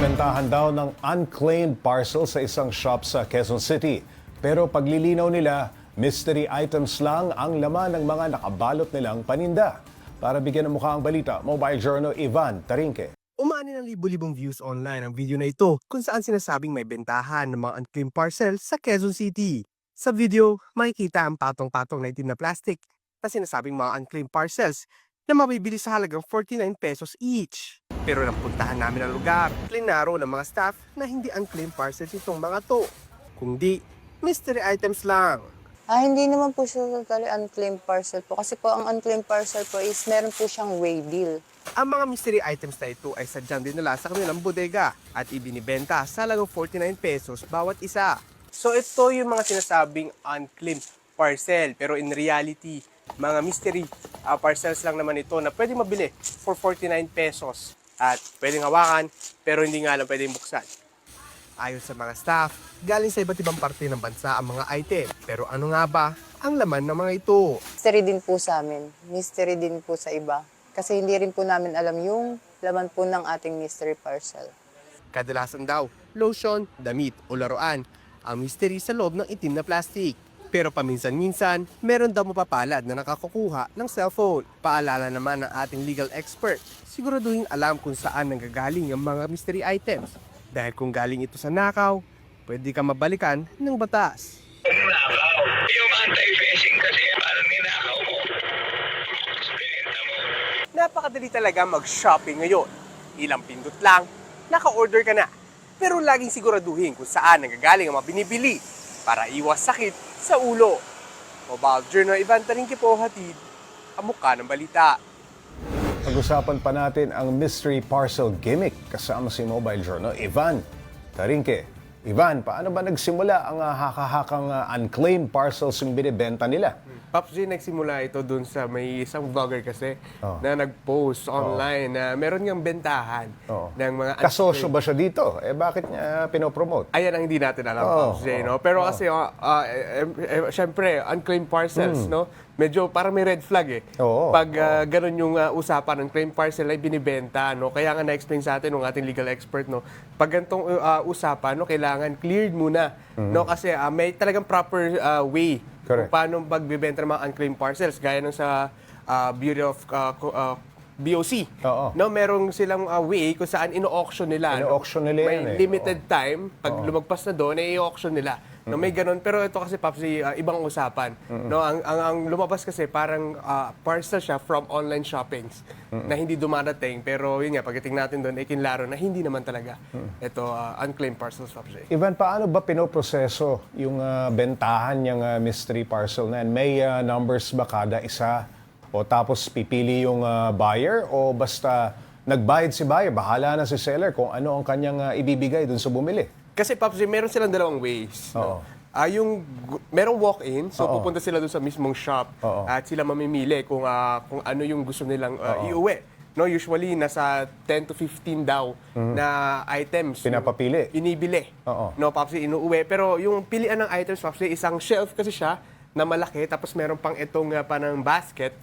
Binibentahan daw ng unclaimed parcel sa isang shop sa Quezon City. Pero paglilinaw nila, mystery items lang ang laman ng mga nakabalot nilang paninda. Para bigyan ng mukha ang balita, Mobile Journal Ivan Tarinque. Umani ng libu-libong views online ang video na ito kung saan sinasabing may bentahan ng mga unclaimed parcels sa Quezon City. Sa video, makikita ang patong-patong na itim na plastic na sinasabing mga unclaimed parcels na mabibili sa halagang 49 pesos each. Pero nang puntahan namin ang lugar, klinaro ng mga staff na hindi unclaimed parcels itong mga to, kundi mystery items lang. Hindi naman po siya totally unclaimed parcel po. Kasi po ang unclaimed parcel po is meron po siyang way deal. Ang mga mystery items na ito ay sadyang dinala sa kanilang bodega at ibinibenta sa halagang 49 pesos bawat isa. So ito yung mga sinasabing unclaimed parcel. Pero in reality, mga mystery parcels lang naman ito na pwedeng mabili for 49 pesos. At pwedeng hawakan pero hindi nga lang pwedeng buksan. Ayon sa mga staff, galing sa iba't ibang parte ng bansa ang mga item. Pero ano nga ba ang laman ng mga ito? Mystery din po sa amin. Mystery din po sa iba. Kasi hindi rin po namin alam yung laman po ng ating mystery parcel. Kadalasan daw, lotion, damit o laruan ang mystery sa loob ng itim na plastic. Pero paminsan-minsan, meron daw mapapalad na nakakukuha ng cellphone. Paalala naman ng ating legal expert, siguraduhin alam kung saan nanggagaling ang mga mystery items. Dahil kung galing ito sa nakaw, pwede ka mabalikan ng batas. Nakaw. Yung anti-fishing kasi parang ninakaw mo. Binenta mo. Napakadali talaga mag-shopping ngayon. Ilang pindot lang, naka-order ka na. Pero laging siguraduhin kung saan nanggagaling ang mga binibili para iwas sakit sa ulo. Mobile Journal Ivan Tarinque po hatid ang mukha ng balita. Pag-usapan pa natin ang mystery parcel gimmick kasama si Mobile Journal Ivan Tarinque. Ivan, paano ba nagsimula ang haka-hakang unclaimed parcels yung binibenta nila? Pops J, nagsimula ito dun sa may isang vlogger kasi na nag-post online na meron niyang bentahan ng mga... Kasosyo ba siya dito? Bakit niya pinopromote? Ayan ang hindi natin alam, Pops J, no? Pero kasi, syempre, unclaimed parcels, no? Medyo parang may red flag eh. Pag ganun yung usapan ng claim parcel ay binibenta, no? Kaya nga na-explain sa atin ng ating legal expert, no? Pag ganitong usapan, no, kailangan cleared muna, no? Kasi may talagang proper way kung paano pagbibenta ng mga unclaimed parcels. Gaya ng sa Bureau of BOC. No, merong silang way kung saan ino-auction nila. Ino-auction nila may yan eh. limited time. Pag lumagpas na doon, i-auction nila. No, may ganun. Pero ito kasi, Pops, ibang usapan. No, ang lumabas kasi parang parcel siya from online shoppings na hindi dumarating. Pero yun nga, pagdating natin doon, ikinlaro na hindi naman talaga ito unclaimed parcels, Pops. Ivan, paano ba pinoproseso yung bentahan niyang mystery parcel na yan? May numbers ba kada isa? O tapos pipili yung buyer o basta nagbayad si buyer, bahala na si seller kung ano ang kanyang ibibigay dun sa bumili? Kasi, Pops, meron silang dalawang ways. No? Merong walk-in, so pupunta sila dun sa mismong shop at sila mamimili kung ano yung gusto nilang iuwi. No, usually, nasa 10 to 15 daw na items. Pinapapili. Inibili. No, Pops, inuuwi. Pero yung pilian ng items, Pops, isang shelf kasi siya na malaki, tapos meron pang itong panang basket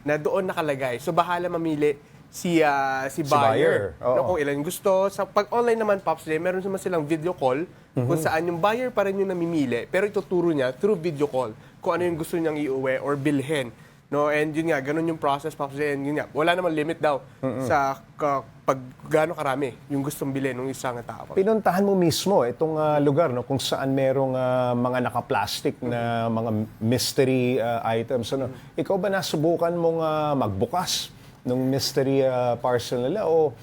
na doon nakalagay. So, bahala mamili si buyer. No, kung ilan gusto. Pag online naman, Pops, meron naman silang video call kung saan yung buyer pa rin yung namimili, pero ituturo niya through video call kung ano yung gusto niyang iuwi or bilhin. No, and yun nga, ganun yung process, Pops, and yun nga, wala naman limit daw sa pag gaano karami yung gustong bilhin ng isang tao. Pinuntahan mo mismo itong lugar no, kung saan merong mga naka-plastic na mga mystery items. Ano? Ikaw ba nasubukan mong magbukas ng mystery parcel nila o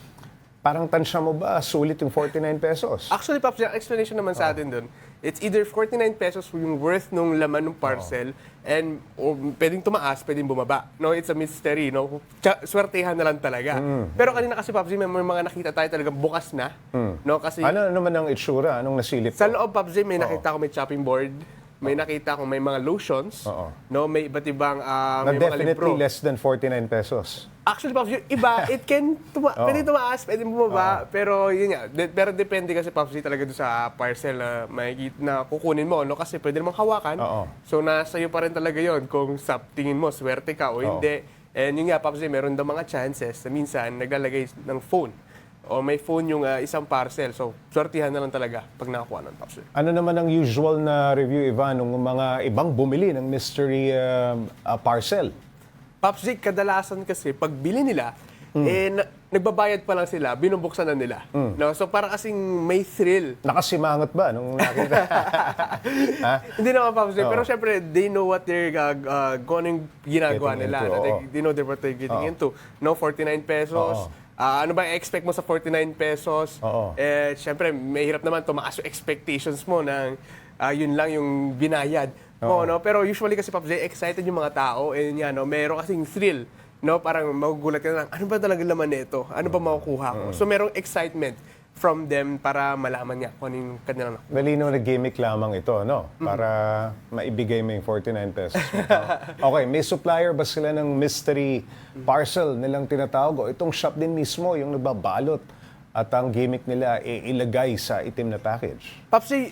parang tansya mo ba sulit yung 49 pesos? Actually, Pops, yung explanation naman sa atin dun, it's either 49 pesos yung worth nung laman ng parcel and pwedeng tumaas, pwedeng bumaba. No, it's a mystery, no? Swertehan na lang talaga. Pero kanina kasi, Pops, may mga nakita tayo talagang bukas na. No, kasi Ano naman ang itsura? Anong nasilip sa mo? loob, Pops, may nakita ko may chopping board, may nakita ko may mga lotions, no, may iba't ibang Na may mga definitely libro. less than 49 pesos. Actually, Pops, yung iba, it can pwede tumaas, pwede bumaba, pero yun nga, pero depende kasi, Pops, talaga doon sa parcel na na kukunin mo, no? Kasi pwede namang hawakan. So, nasa iyo pa rin talaga yon kung sa tingin mo, swerte ka o hindi. And yun nga, Pops, meron daw mga chances na minsan naglalagay ng phone o may phone yung isang parcel. So, swertihan na lang talaga pag nakakuha ng Pops. Ano naman ang usual na review, Ivan, ng mga ibang bumili ng mystery parcel? Pops, kadalasan kasi pag bili nila, nagbabayad pa lang sila, binubuksan na nila. No? So para kasing may thrill. Nakasimangot ba nung nakita? Ha? Hindi naman, Pops, pero syempre, they know what they're ginagawa Getting nila. into, oo. They know what they're getting into. No, 49 pesos. Ano ba expect mo sa 49 pesos? Oo. Syempre, mahirap naman tumaas yung expectations mo ng yun lang yung binayad mo, no? Pero usually kasi, Pops, excited yung mga tao, and yan, no, meron kasing thrill. No, parang magugulat ka na lang, ano ba talaga laman nito? Ano ba makukuha ko? So merong excitement from them para malaman niya kung ano yung kanilang nakuha. Malinaw na gimmick lamang ito, no? Para maibigay mo yung 49 pesos mo. Okay, may supplier ba sila ng mystery parcel nilang tinatawag? O itong shop din mismo yung nagbabalot at ang gimmick nila ilagay sa itim na package? Papsi,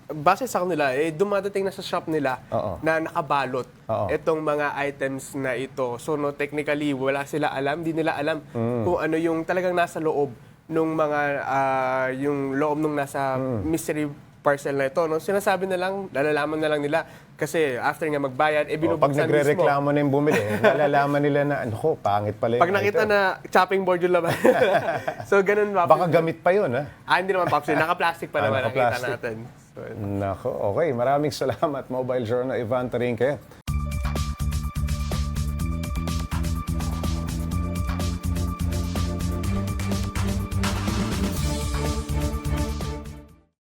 base sa kanila, dumadating na sa shop nila na nakabalot itong mga items na ito. So, no, technically, wala sila alam, di nila alam kung ano yung talagang nasa loob nung mga, yung loob nung nasa mystery parcel na ito. No? Sinasabi na lang, nalalaman na lang nila. Kasi after nga magbayad, Pag binubuksan mismo. nagre-reklamo na yung bumili, nalalaman nila na, ano ko, pangit pala yung Pag nakita item. na chopping board yung laban. So, ganun ba? Baka gamit pa yun, ha? Hindi naman, Papsi. Naka-plastic pa naman nakita naka-plastic. natin. So, Nako, okay. Maraming salamat, Mobile Journal Ivan Tarinque.